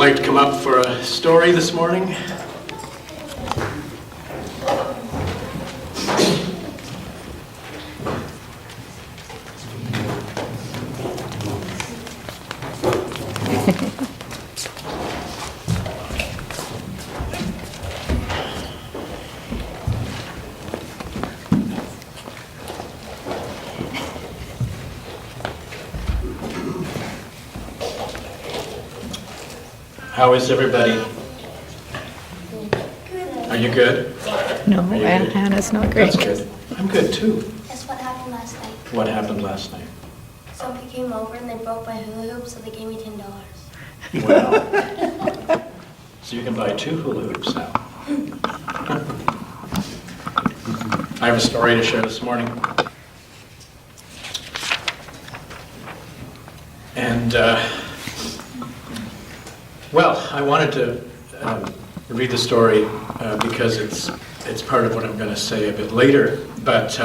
like to come up for a story this morning? How is everybody? Are you good? No, Are you good? Hannah's not great. That's good. I'm good too. Guess what happened last night? What happened last night? Somebody came over and they broke my hula hoop, so they gave me $10. Wow. So you can buy 2 hula hoops now. I have a story to share this morning. And, well, I wanted to read the story because it's part of what I'm going to say a bit later, but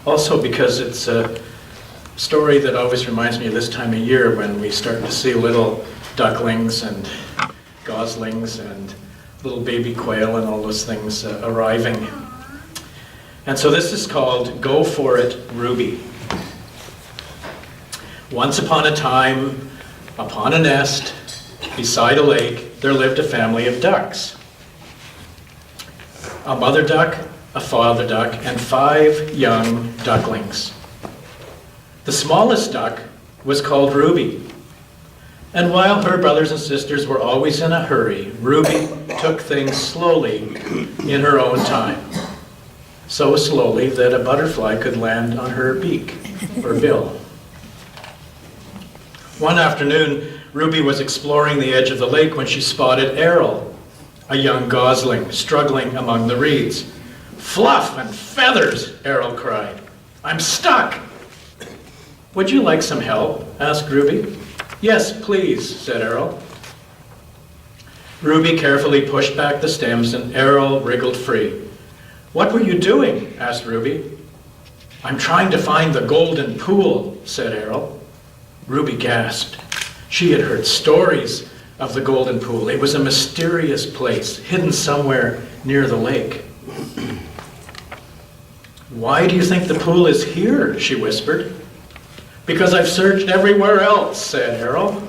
also because it's a story that always reminds me of this time of year when we start to see little ducklings and goslings and little baby quail and all those things arriving. And so this is called Go For It, Ruby. Once upon a time, upon a nest, beside a lake, there lived a family of ducks. A mother duck, a father duck, and 5 young ducklings. The smallest duck was called Ruby. And while her brothers and sisters were always in a hurry, Ruby took things slowly in her own time. So slowly that a butterfly could land on her beak or bill. One afternoon, Ruby was exploring the edge of the lake when she spotted Errol, a young gosling, struggling among the reeds. "Fluff and feathers!" Errol cried. "I'm stuck!" "Would you like some help?" asked Ruby. "Yes, please," said Errol. Ruby carefully pushed back the stems and Errol wriggled free. "What were you doing?" asked Ruby. "I'm trying to find the golden pool," said Errol. Ruby gasped. She had heard stories of the golden pool. It was a mysterious place, hidden somewhere near the lake. "Why do you think the pool is here?" she whispered. "Because I've searched everywhere else," said Errol.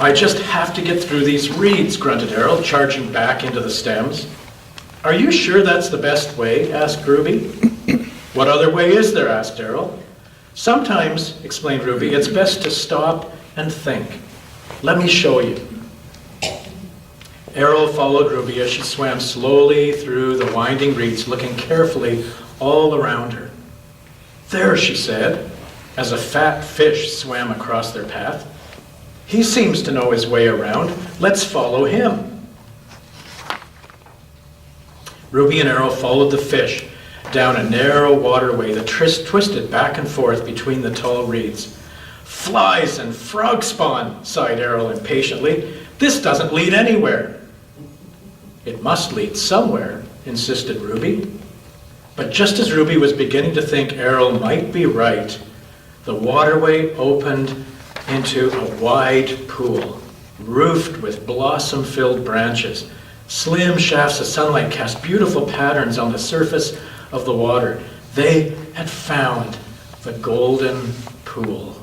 "I just have to get through these reeds," grunted Errol, charging back into the stems. "Are you sure that's the best way?" asked Ruby. "What other way is there?" asked Errol. "Sometimes," explained Ruby, "it's best to stop and think. Let me show you." Errol followed Ruby as she swam slowly through the winding reeds, looking carefully all around her. "There," she said, as a fat fish swam across their path. "He seems to know his way around. Let's follow him." Ruby and Errol followed the fish down a narrow waterway that twisted back and forth between the tall reeds. "Flies and frog spawn," sighed Errol impatiently. "This doesn't lead anywhere." "It must lead somewhere," insisted Ruby. But just as Ruby was beginning to think Errol might be right, the waterway opened into a wide pool, roofed with blossom-filled branches. Slim shafts of sunlight cast beautiful patterns on the surface of the water. They had found the golden pool.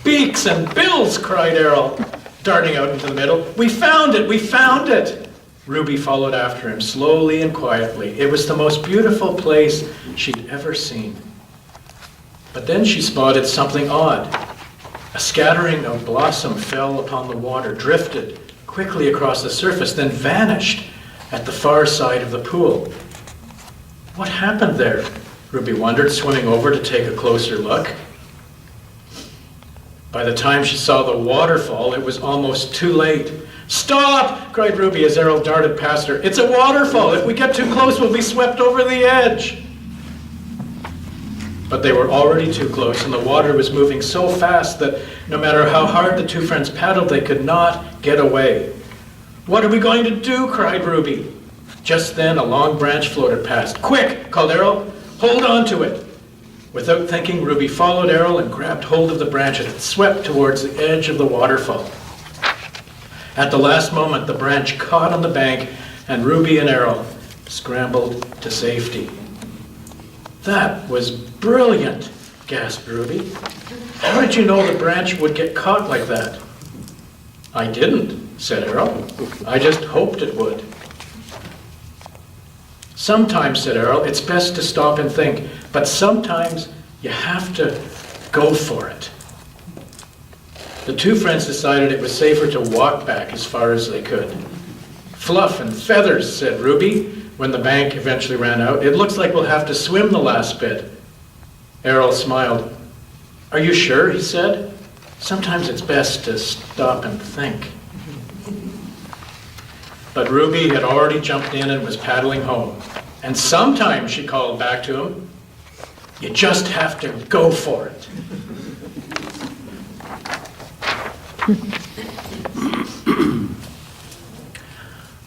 "Beaks and bills!" cried Errol, darting out into the middle. "We found it! We found it!" Ruby followed after him, slowly and quietly. It was the most beautiful place she'd ever seen. But then she spotted something odd. A scattering of blossom fell upon the water, drifted quickly across the surface, then vanished at the far side of the pool. What happened there? Ruby wondered, swimming over to take a closer look. By the time she saw the waterfall, it was almost too late. "Stop!" cried Ruby as Errol darted past her. "It's a waterfall! If we get too close, we'll be swept over the edge!" But they were already too close, and the water was moving so fast that no matter how hard the two friends paddled, they could not get away. "What are we going to do?" cried Ruby. Just then, a long branch floated past. "Quick!" called Errol. "Hold on to it!" Without thinking, Ruby followed Errol and grabbed hold of the branch as it swept towards the edge of the waterfall. At the last moment, the branch caught on the bank and Ruby and Errol scrambled to safety. "That was brilliant," gasped Ruby. "How did you know the branch would get caught like that?" "I didn't," said Errol. "I just hoped it would." "Sometimes," said Errol, "it's best to stop and think, but sometimes you have to go for it." The two friends decided it was safer to walk back as far as they could. "Fluff and feathers," said Ruby, when the bank eventually ran out. "It looks like we'll have to swim the last bit." Errol smiled. "Are you sure?" he said. "Sometimes it's best to stop and think." But Ruby had already jumped in and was paddling home. "And sometimes," she called back to him, "you just have to go for it."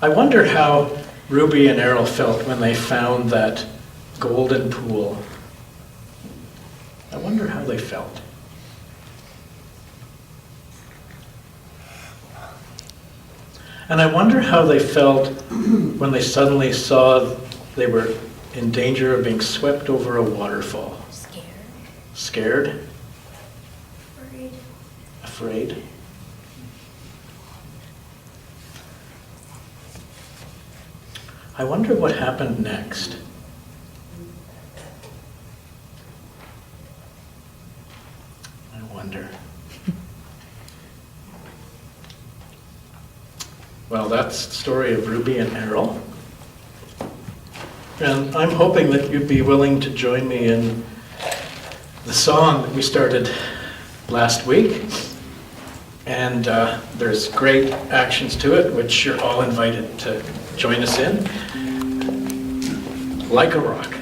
I wonder how Ruby and Errol felt when they found that golden pool. I wonder how they felt. And I wonder how they felt when they suddenly saw they were in danger of being swept over a waterfall. Scared. Scared? Worried. Afraid? I wonder what happened next. I wonder. Well, that's the story of Ruby and Errol. And I'm hoping that you'd be willing to join me in the song that we started last week. And there's great actions to it, which you're all invited to join us in. Like a Rock.